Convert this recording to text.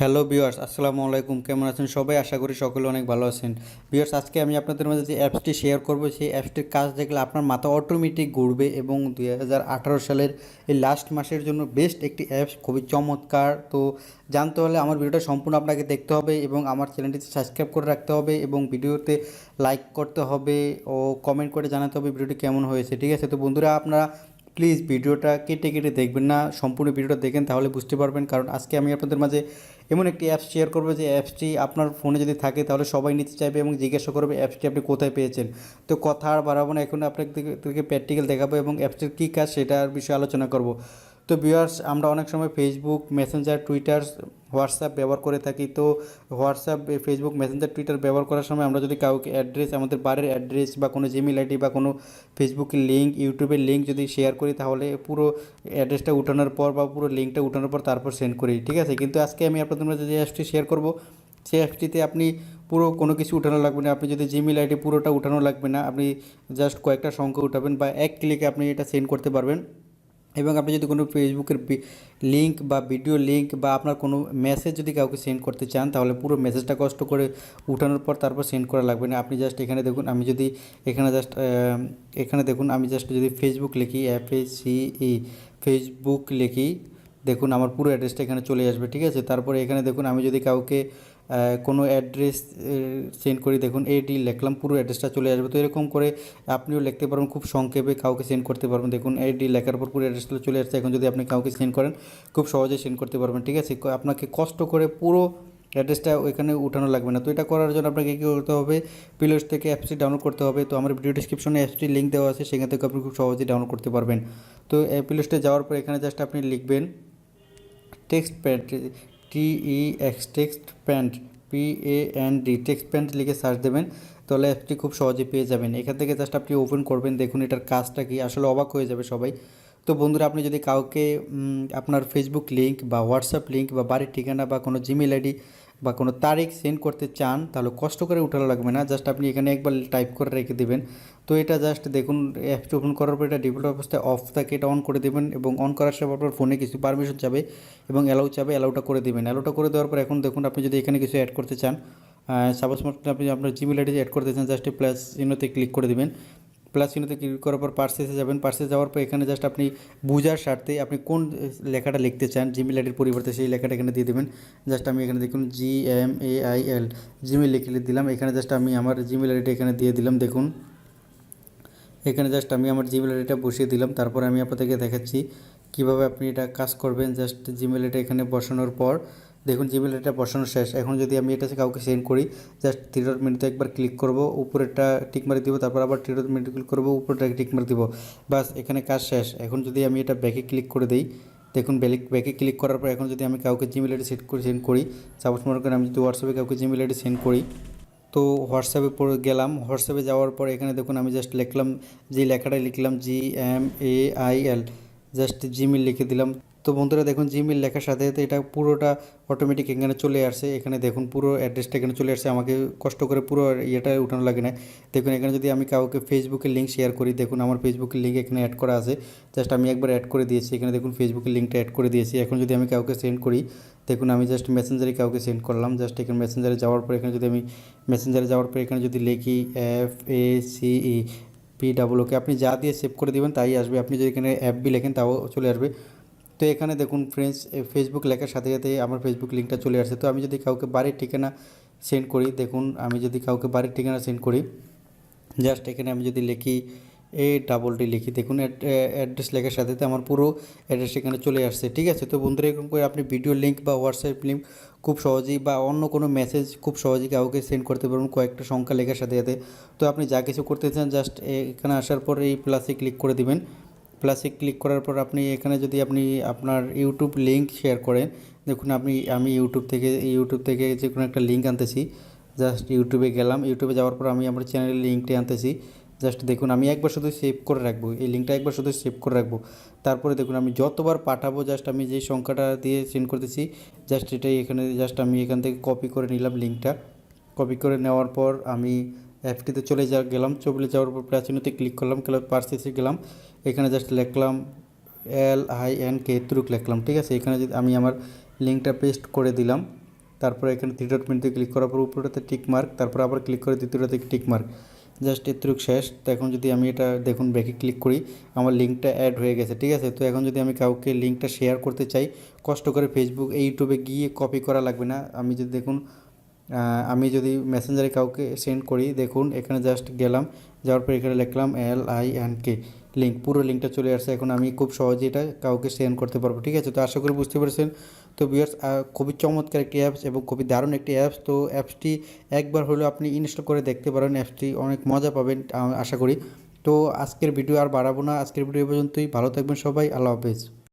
Hello viewers, আসসালামু আলাইকুম। কেমন আছেন সবাই? আশা করি সকলে অনেক ভালো আছেন। ভিউয়ার্স, আজকে আমি আপনাদের মাঝে যে অ্যাপসটি শেয়ার করব, সেই অ্যাপসটির কাজ দেখলে আপনার মাথা অটোমেটিক ঘুরবে এবং 2018 সালের এই লাস্ট মাসের জন্য বেস্ট একটি অ্যাপস, খুবই চমৎকার। তো জানতে হলে আমার ভিডিওটা সম্পূর্ণ আপনাকে দেখতে হবে এবং আমার চ্যানেলটিতে সাবস্ক্রাইব করে রাখতে হবে এবং ভিডিওতে লাইক করতে হবে ও কমেন্ট করে জানাতে হবে ভিডিওটি কেমন হয়েছে। ঠিক আছে? তো বন্ধুরা, আপনারা প্লিজ ভিডিওটা কেটে কেটে দেখবেন না, সম্পূর্ণ ভিডিওটা দেখেন, তাহলে বুঝতে পারবেন। কারণ আজকে আমি আপনাদের মাঝে এমন একটি অ্যাপস শেয়ার করবো যে অ্যাপসটি আপনার ফোনে যদি থাকে তাহলে সবাই নিতে চাইবে এবং জিজ্ঞাসা করবে অ্যাপসটি আপনি কোথায় পেয়েছেন। তো কথা আর বাড়াবো না, এখন আপনাদেরকে প্র্যাকটিক্যাল দেখাবো এবং অ্যাপসটির কী কাজ সেটার বিষয়ে আলোচনা করব। তো ভিউয়ার্স, আমরা অনেক সময় ফেসবুক, মেসেঞ্জার, টুইটার, হোয়াটসঅ্যাপ ব্যবহার করে থাকি। তো হোয়াটসঅ্যাপ, ফেসবুক, মেসেঞ্জার, টুইটার ব্যবহার করার সময় আমরা যদি কাউকে অ্যাড্রেস, আমাদের বাড়ির অ্যাড্রেস বা কোনো জিমেল আইডি বা কোনো ফেসবুকের লিঙ্ক, ইউটিউবের লিঙ্ক যদি শেয়ার করি, তাহলে পুরো অ্যাড্রেসটা উঠানোর পর বা পুরো লিঙ্কটা উঠানোর পর তারপর সেন্ড করি। ঠিক আছে? কিন্তু আজকে আমি আপনাদের মধ্যে যে অ্যাপসটি শেয়ার করব, সেই অ্যাপসটিতে আপনি পুরো কোনো কিছু উঠানো লাগবে না। আপনি যদি জিমেল আইডি পুরোটা উঠানো লাগবে না, আপনি জাস্ট কয়েকটা সংখ্যা উঠাবেন বা এক ক্লিকে আপনি এটা সেন্ড করতে পারবেন। এবং আপনি যদি কোনো ফেসবুকের লিঙ্ক বা ভিডিও লিঙ্ক বা আপনার কোনো মেসেজ যদি কাউকে সেন্ড করতে চান, তাহলে পুরো মেসেজটা কষ্ট করে উঠানোর পর তারপর সেন্ড করা লাগবে না। আপনি জাস্ট এখানে দেখুন, আমি যদি এখানে দেখুন, আমি জাস্ট যদি ফেসবুক লিখি, FACE, ফেসবুক লিখি, দেখুন আমার পুরো অ্যাড্রেসটা এখানে চলে আসবে। ঠিক আছে? তারপরে এখানে দেখুন, আমি যদি কাউকে কোনো অ্যাড্রেস সেন্ড করি, দেখুন AD লিখলাম, পুরো অ্যাড্রেসটা চলে আসবে। তো এরকম করে আপনিও লিখতে পারবেন, খুব সংক্ষেপে কাউকে সেন্ড করতে পারবেন। দেখুন AD লেখার পর পুরো অ্যাড্রেসটা চলে আসছে। এখন যদি আপনি কাউকে সেন্ড করেন, খুব সহজে সেন্ড করতে পারবেন। ঠিক আছে? আপনাকে কষ্ট করে পুরো অ্যাড্রেসটা ওইখানে উঠানো লাগবে না। তো এটা করার জন্য আপনাকে কী করতে হবে? প্লে স্টোর থেকে অ্যাপসটি ডাউনলোড করতে হবে। তো আমার ভিডিও ডিসক্রিপশনে অ্যাপসটির লিঙ্ক দেওয়া আছে, সেখান থেকে আপনি খুব সহজেই ডাউনলোড করতে পারবেন। তো প্লে স্টোরে যাওয়ার পর এখানে জাস্ট আপনি লিখবেন text pad, text pant, PAND, text pant লিখে সার্চ দেবেন, তাহলে অ্যাপটি খুব সহজে পেয়ে যাবেন। এখান থেকে জাস্ট আপনি ওপেন করবেন, দেখুন এটার কাজটা কি, আসলে অবাক হয়ে যাবে সবাই। তো বন্ধুরা, আপনি যদি কাউকে আপনার ফেসবুক লিঙ্ক বা হোয়াটসঅ্যাপ লিঙ্ক বা বাড়ির ঠিকানা বা কোনো জিমেল আইডি বা কোনো তারিখ সেন্ড করতে চান, তাহলে কষ্ট করে উঠানো লাগবে না, জাস্ট আপনি এখানে একবার টাইপ করে রেখে দেবেন। তো এটা জাস্ট দেখুন, অ্যাপটি ওপেন করার পর এটা ডিফল্ট অবস্থায় অফ থাকে, এটা অন করে দেবেন এবং অন করার সময় আপনার ফোনে কিছু পারমিশন চাবে এবং অ্যালাউ চাবে, অ্যালাউটা করে দেবেন। অ্যালাউটা করে দেওয়ার পর এখন দেখুন, আপনি যদি এখানে কিছু অ্যাড করতে চান, সাপোজ আপনি আপনার জিমেল আইডি অ্যাড করতে চান, জাস্ট প্লাস চিহ্নতে ক্লিক করে দেবেন। প্লাস চিহ্নতে ক্লিক করার পর পার্সেসে যাবেন। পার্সেস যাওয়ার পর এখানে জাস্ট আপনি বোঝার স্বার্থে আপনি কোন লেখাটা লিখতে চান জিমেল আইডির পরিবর্তে, সেই লেখাটা এখানে দিয়ে দেবেন। জাস্ট আমি এখানে দেখুন GMAIL জিমেল লিখে দিলাম। এখানে জাস্ট আমি আমার জিমেল আইডিটা এখানে দিয়ে দিলাম। দেখুন এখানে জাস্ট আমি আমার জিমেল আইডিটা বসিয়ে দিলাম। তারপরে আমি আপনাদেরকে দেখাচ্ছি কীভাবে আপনি এটা কাজ করবেন। জাস্ট জিমেল আইডিটা এখানে বসানোর পর দেখুন জিমেল আইডিটা বসানো শেষ। এখন যদি আমি এটা কাউকে সেন্ড করি, জাস্ট 3 মিনিটে একবার ক্লিক করব, উপরেরটা টিক মারি দিব, তারপর আবার 3 মিনিট ক্লিক করব, উপরেরটা টিক মারি দিব, বাস এখানে কাজ শেষ। এখন যদি আমি এটা ব্যাকে ক্লিক করে দিই, দেখুন ব্যাকে ক্লিক করার পর এখন যদি আমি কাউকে জিমেল আইডি সেন্ড করি, সাপোজ মনে করেন আমি যদি হোয়াটসঅ্যাপে কাউকে জিমেল আইডি সেন্ড করি, তো হোয়াটসঅ্যাপে পড়ে গেলাম। হোয়াটসঅ্যাপে যাওয়ার পর এখানে দেখুন আমি জাস্ট লিখলাম, যে লেখাটা লিখলাম GMAIL, জাস্ট জিমেল লিখে দিলাম। তো বন্ধুরা দেখুন, জিমেল লেখার সাথে সাথে এটা পুরোটা অটোমেটিক এখানে চলে আসছে। এখানে দেখুন পুরো অ্যাড্রেসটা এখানে চলে আসছে, আমাকে কষ্ট করে পুরো ইয়েটা উঠানো লাগে না। দেখুন এখানে যদি আমি কাউকে ফেসবুকের লিঙ্ক শেয়ার করি, দেখুন আমার ফেসবুকের লিঙ্ক এখানে অ্যাড করা আছে, জাস্ট আমি একবার অ্যাড করে দিয়েছি। এখানে দেখুন ফেসবুকের লিঙ্কটা অ্যাড করে দিয়েছি। এখন যদি আমি কাউকে সেন্ড করি, দেখুন আমি জাস্ট মেসেঞ্জারে কাউকে সেন্ড করলাম। জাস্ট এখানে মেসেঞ্জারে যাওয়ার পর এখানে যদি আমি মেসেঞ্জারে যাওয়ার পর এখানে যদি লিখি FACE, আপনি যা দিয়ে সেভ করে দেবেন তাই আসবে। আপনি যদি এখানে FB লেখেন তাও চলে আসবে। তো এখানে দেখুন ফ্রেন্ডস, ফেসবুক লেখার সাথে সাথে আমার ফেসবুক লিঙ্কটা চলে আসছে। তো আমি যদি কাউকে বাড়ির ঠিকানা সেন্ড করি, দেখুন আমি যদি কাউকে বাড়ির ঠিকানা সেন্ড করি, জাস্ট এখানে আমি যদি লিখি ADD লিখি, দেখুন অ্যাড্রেস লেখার সাথে সাথে আমার পুরো অ্যাড্রেস এখানে চলে আসছে। ঠিক আছে? তো বন্ধুরা, এরকম করে আপনি ভিডিও লিঙ্ক বা হোয়াটসঅ্যাপ লিঙ্ক খুব সহজেই বা অন্য কোনো মেসেজ খুব সহজেই কাউকে সেন্ড করতে পারবেন কয়েকটা সংখ্যা লেখার সাথে সাথে। তো আপনি যা কিছু করতে চান, জাস্ট এখানে আসার পর এই প্লাসে ক্লিক করে দিবেন। প্লাসে ক্লিক করার পর আপনি এখানে যদি আপনি আপনার ইউটিউব লিঙ্ক শেয়ার করেন, দেখুন আমি ইউটিউব থেকে যে কোনো একটা লিঙ্ক আনতেছি, জাস্ট ইউটিউবে গেলাম। ইউটিউবে যাওয়ার পর আমি আমার চ্যানেলের লিঙ্কটি আনতেছি। জাস্ট দেখুন আমি একবার শুধু সেভ করে রাখবো, এই লিঙ্কটা একবার শুধু সেভ করে রাখবো। তারপরে দেখুন আমি যতবার পাঠাবো, জাস্ট আমি যেই সংখ্যাটা দিয়ে সেন্ড করতেছি, জাস্ট এটাই এখানে জাস্ট আমি এখান থেকে কপি করে নিলাম লিঙ্কটা। কপি করে নেওয়ার পর আমি অ্যাপটিতে গেলাম। চলে যাওয়ার পর প্লাস চিহ্নতে ক্লিক করলাম, পার্সেসে গেলাম। এখানে জাস্ট লিখলাম LINK তুরুক লিখলাম। ঠিক আছে? এখানে যদি আমি আমার লিঙ্কটা পেস্ট করে দিলাম, তারপরে এখানে থ্রি ডট মেনুতে ক্লিক করার পর উপরেটাতে টিক মার্ক, তারপর আবার ক্লিক করে দ্বিতীয়টাতে টিক মার্ক, জাস্ট এতটুকু শেষ। তো এখন যদি আমি এটা দেখুন ব্যাকে ক্লিক করি, আমার লিঙ্কটা অ্যাড হয়ে গেছে, ঠিক আছে। তো এখন যদি আমি কাউকে লিঙ্কটা শেয়ার করতে চাই, কষ্ট করে ফেসবুক ইউটিউবে গিয়ে কপি করা লাগবে না। আমি যদি দেখুন আমি যদি মেসেঞ্জারে কাউকে সেন্ড করি, দেখুন এখানে জাস্ট গেলাম, যাওয়ার পর এখানে লিখলাম LINK লিঙ্ক, পুরো লিঙ্কটা চলে আসছে। এখন আমি খুব সহজে এটা কাউকে সেন্ড করতে পারবো, ঠিক আছে। তো আশা করি বুঝতে পেরেছেন। তো ভিউয়ার্স খুবই চমৎকার একটি অ্যাপস এবং খুবই দারুণ একটি অ্যাপস। তো অ্যাপসটি একবার হলেও আপনি ইনস্টল করে দেখতে পারেন, অ্যাপসটি অনেক মজা পাবেন আশা করি। তো আজকের ভিডিও আর বাড়াবো না, আজকের ভিডিও পর্যন্তই। ভালো থাকবেন সবাই, আল্লাহ হাফেজ।